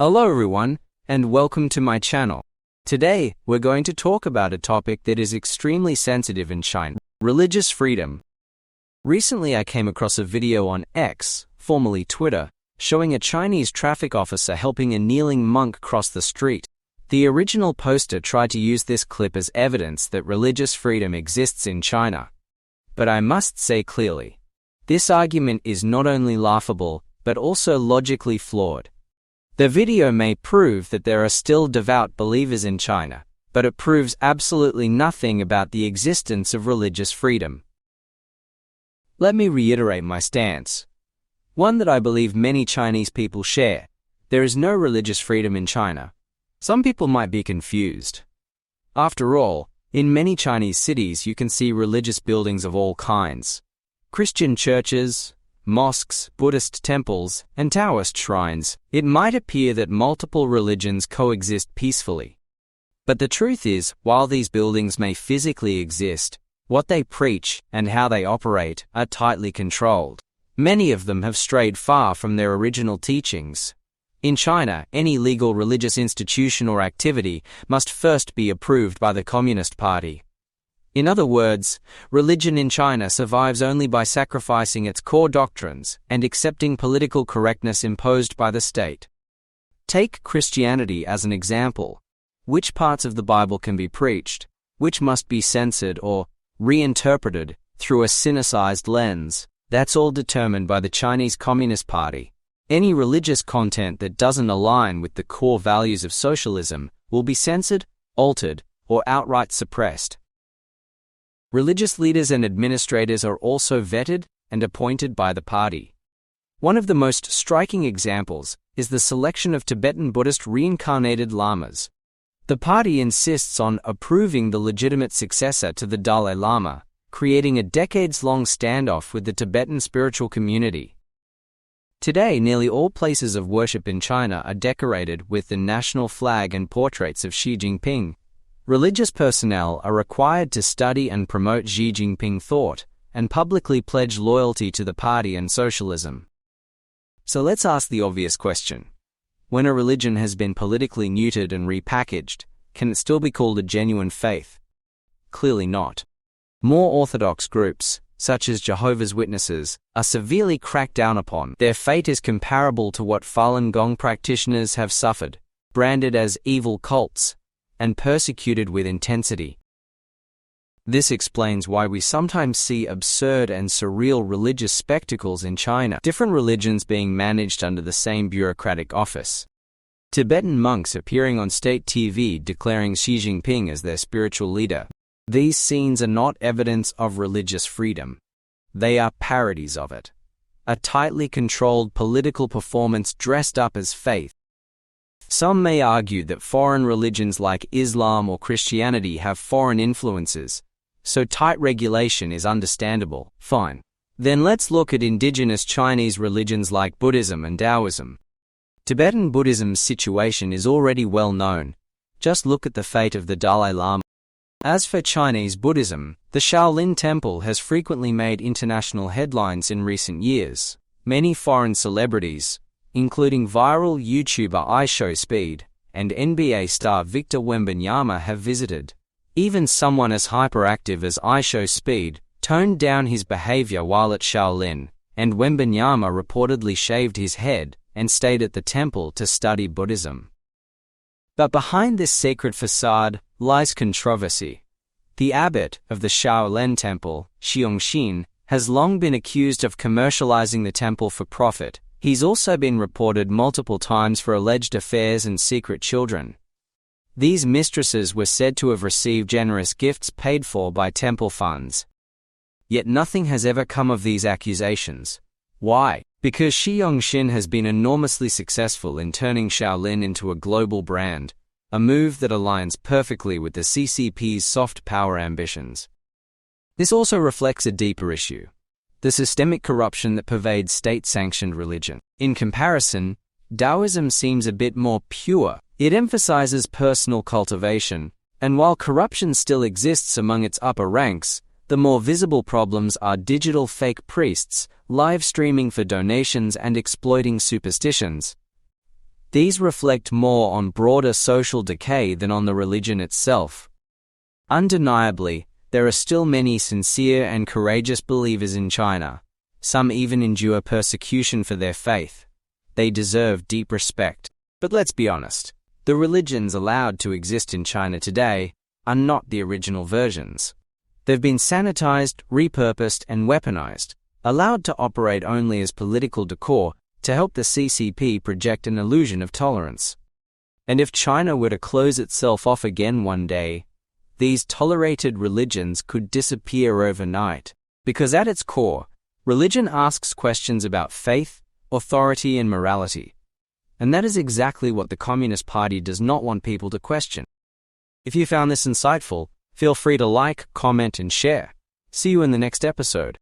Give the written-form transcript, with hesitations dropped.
Hello everyone, and welcome to my channel. Today, we're going to talk about a topic that is extremely sensitive in China: religious freedom. Recently, I came across a video on X, formerly Twitter, showing a Chinese traffic officer helping a kneeling monk cross the street. The original poster tried to use this clip as evidence that religious freedom exists in China. But I must say clearly, this argument is not only laughable, but also logically flawed. The video may prove that there are still devout believers in China, but it proves absolutely nothing about the existence of religious freedom. Let me reiterate my stance. One that I believe many Chinese people share. There is no religious freedom in China. Some people might be confused. After all, in many Chinese cities you can see religious buildings of all kinds. Christian churches, mosques, Buddhist temples, and Taoist shrines. It might appear that multiple religions coexist peacefully. But the truth is, while these buildings may physically exist, what they preach and how they operate are tightly controlled. Many of them have strayed far from their original teachings. In China, any legal religious institution or activity must first be approved by the Communist Party. In other words, religion in China survives only by sacrificing its core doctrines and accepting political correctness imposed by the state. Take Christianity as an example. Which parts of the Bible can be preached, which must be censored or reinterpreted through a cynicized lens? That's all determined by the Chinese Communist Party. Any religious content that doesn't align with the core values of socialism will be censored, altered, or outright suppressed. Religious leaders and administrators are also vetted and appointed by the party. One of the most striking examples is the selection of Tibetan Buddhist reincarnated lamas. The party insists on approving the legitimate successor to the Dalai Lama, creating a decades-long standoff with the Tibetan spiritual community. Today, nearly all places of worship in China are decorated with the national flag and portraits of Xi Jinping. Religious personnel are required to study and promote Xi Jinping thought and publicly pledge loyalty to the party and socialism. So let's ask the obvious question. When a religion has been politically neutered and repackaged, can it still be called a genuine faith? Clearly not. More orthodox groups, such as Jehovah's Witnesses, are severely cracked down upon. Their fate is comparable to what Falun Gong practitioners have suffered, branded as evil cults, and persecuted with intensity. This explains why we sometimes see absurd and surreal religious spectacles in China, different religions being managed under the same bureaucratic office. Tibetan monks appearing on state TV declaring Xi Jinping as their spiritual leader. These scenes are not evidence of religious freedom. They are parodies of it. A tightly controlled political performance dressed up as faith. Some may argue that foreign religions like Islam or Christianity have foreign influences, so tight regulation is understandable. Fine. Then let's look at indigenous Chinese religions like Buddhism and Taoism. Tibetan Buddhism's situation is already well known. Just look at the fate of the Dalai Lama. As for Chinese Buddhism, the Shaolin Temple has frequently made international headlines in recent years. Many foreign celebrities, including viral YouTuber IShowSpeed and NBA star Victor Wembanyama, have visited. Even someone as hyperactive as IShowSpeed toned down his behavior while at Shaolin, and Wembanyama reportedly shaved his head and stayed at the temple to study Buddhism. But behind this sacred facade lies controversy. The abbot of the Shaolin Temple, Xiongxin, has long been accused of commercializing the temple for profit. He's also been reported multiple times for alleged affairs and secret children. These mistresses were said to have received generous gifts paid for by temple funds. Yet nothing has ever come of these accusations. Why? Because Xiongxin has been enormously successful in turning Shaolin into a global brand, a move that aligns perfectly with the CCP's soft power ambitions. This also reflects a deeper issue: the systemic corruption that pervades state-sanctioned religion. In comparison, Taoism seems a bit more pure. It emphasizes personal cultivation, and while corruption still exists among its upper ranks, the more visible problems are digital fake priests, live streaming for donations and exploiting superstitions. These reflect more on broader social decay than on the religion itself. Undeniably, there are still many sincere and courageous believers in China. Some even endure persecution for their faith. They deserve deep respect. But let's be honest, the religions allowed to exist in China today are not the original versions. They've been sanitized, repurposed, and weaponized, allowed to operate only as political decor to help the CCP project an illusion of tolerance. And if China were to close itself off again one day, these tolerated religions could disappear overnight, because at its core, religion asks questions about faith, authority, and morality. And that is exactly what the Communist Party does not want people to question. If you found this insightful, feel free to like, comment, and share. See you in the next episode.